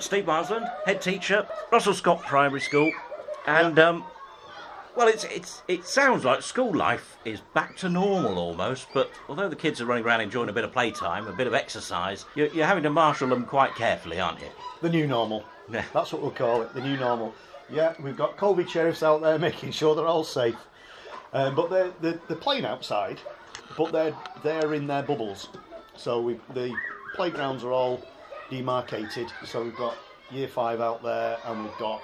Steve Marsland, head teacher, Russell Scott Primary School, and well, it sounds like school life is back to normal almost. But although the kids are running around enjoying a bit of playtime, a bit of exercise, you're having to marshal them quite carefully, aren't you? The new normal. Yeah. That's what we'll call it. The new normal. Yeah, we've got COVID sheriffs out there making sure they're all safe, but they're playing outside, but they're in their bubbles. So the playgrounds are all demarcated. So we've got Year 5 out there, and we've got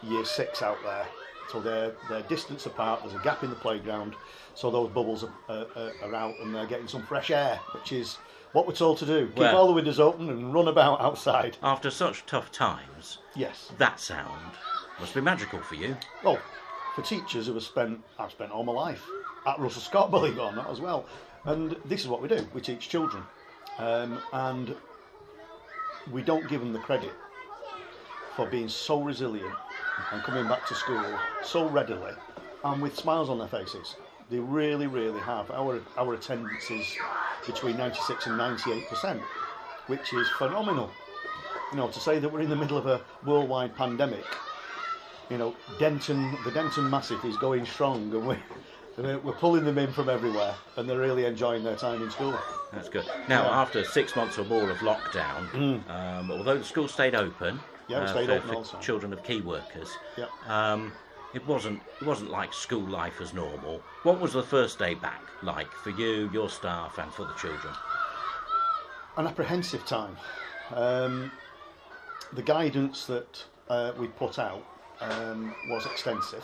Year 6 out there. So they're distance apart. There's a gap in the playground, so those bubbles are out, and they're getting some fresh air, which is what we're told to do. Keep all the windows open and run about outside. After such tough times, yes, that sound must be magical for you. Well, for teachers I've spent all my life at Russell Scott, believe it or not, as well. And this is what we do. We teach children, and we don't give them the credit for being so resilient and coming back to school so readily and with smiles on their faces. They really, really have. Our attendance is between 96 and 98%, which is phenomenal. You know, to say that we're in the middle of a worldwide pandemic, you know, the Denton Massive is going strong, and we're pulling them in from everywhere, and they're really enjoying their time in school. That's good. Now, after 6 months or more of lockdown, although the school stayed open, for children of key workers, yeah. It wasn't like school life as normal. What was the first day back like for you, your staff, and for the children? An apprehensive time. The guidance that we put out was extensive.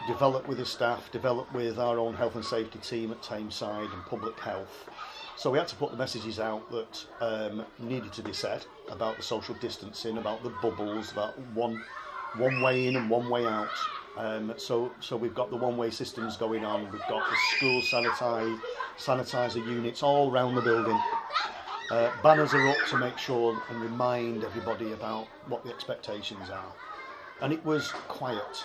Developed with the staff, developed with our own health and safety team at Tameside and public health. So we had to put the messages out that needed to be said about the social distancing, about the bubbles, about one way in and one way out. So we've got the one-way systems going on. We've got the school sanitizer units all around the building. Banners are up to make sure and remind everybody about what the expectations are. And it was quiet.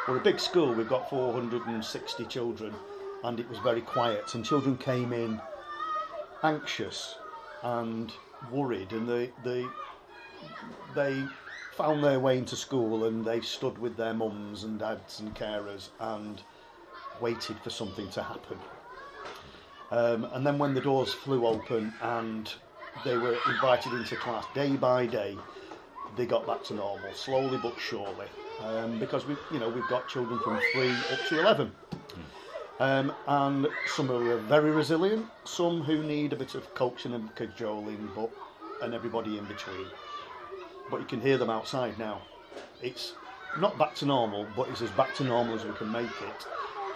We're a big school. We've got 460 children, and it was very quiet. And children came in anxious and worried, and they found their way into school, and they stood with their mums and dads and carers and waited for something to happen. And then when the doors flew open and they were invited into class day by day, they got back to normal, slowly but surely, because we've got children from 3 up to 11. And some are very resilient, some who need a bit of coaching and cajoling, and everybody in between. But you can hear them outside now. It's not back to normal, but it's as back to normal as we can make it.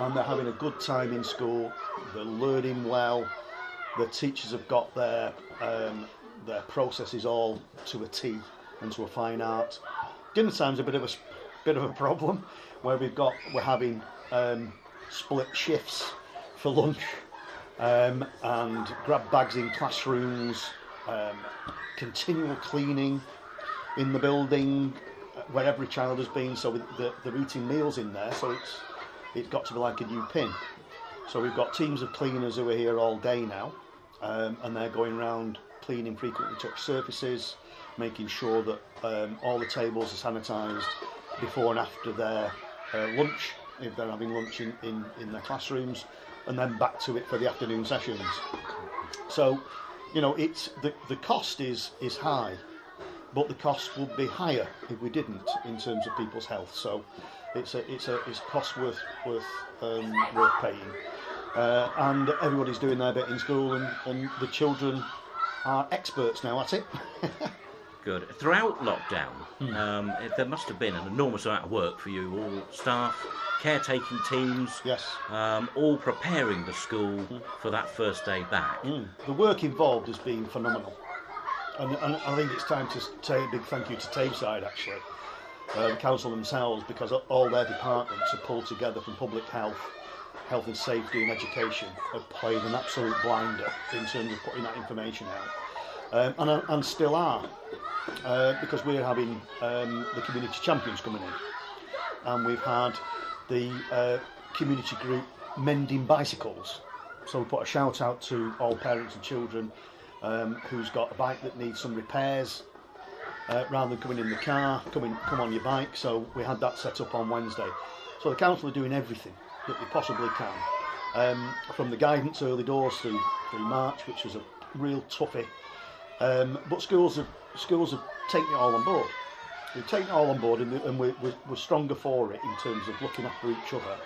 And they're having a good time in school, they're learning well, the teachers have got their processes all to a T and to a fine art. Dinner time's a bit of a problem, where we're having split shifts for lunch, and grab bags in classrooms, continual cleaning in the building where every child has been, so they're eating meals in there, so it's got to be like a new pin. So we've got teams of cleaners who are here all day now, and they're going around cleaning frequently touched surfaces, making sure that all the tables are sanitised before and after their lunch, if they're having lunch in their classrooms, and then back to it for the afternoon sessions. So, you know, it's the cost is high, but the cost would be higher if we didn't, in terms of people's health. So it's cost worth paying, and everybody's doing their bit in school, and the children are experts now at it. Good. Throughout lockdown, there must have been an enormous amount of work for you, all staff, caretaking teams, yes, all preparing the school for that first day back. The work involved has been phenomenal, and I think it's time to say a big thank you to Tameside, actually, the council themselves, because all their departments are pulled together from public health and safety and education, have played an absolute blinder in terms of putting that information out, and still are. Because we're having the community champions coming in, and we've had the community group mending bicycles. So we put a shout out to all parents and children who's got a bike that needs some repairs. Rather than coming in the car, come on your bike. So we had that set up on Wednesday. So the council are doing everything that they possibly can, from the guidance early doors through March, which was a real toughie. But schools have taken it all on board. We've taken it all on board, and we're stronger for it in terms of looking after each other